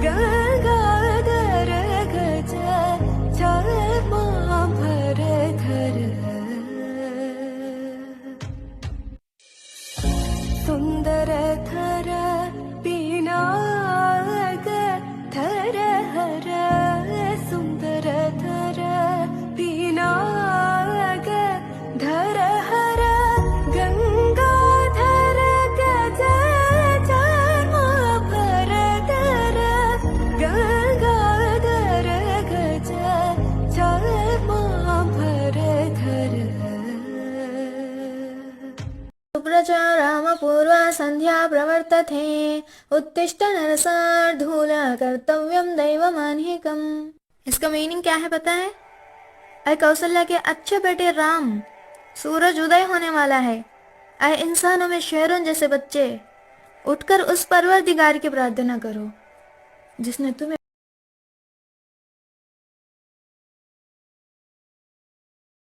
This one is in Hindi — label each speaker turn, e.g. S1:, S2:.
S1: गंगाधर गज धर सुंदर थर पिनाक थर हर सुंदर थर पिनाक धर हर गंगाधर गज भर धर गंगाधर गज भर धर
S2: सुप्रजा राम पूर्वा संध्या प्रवर्तते उत्तिष्ठ नरसार्धूल कर्तव्यम दैवमान्हिकम्। इसका मीनिंग क्या है पता है? अय कौशल्या के अच्छे बेटे राम, सूरज उदय होने वाला है। अय इंसानों में शेरों जैसे बच्चे, उठकर उस परवरदिगार की प्रार्थना करो जिसने तुम्हें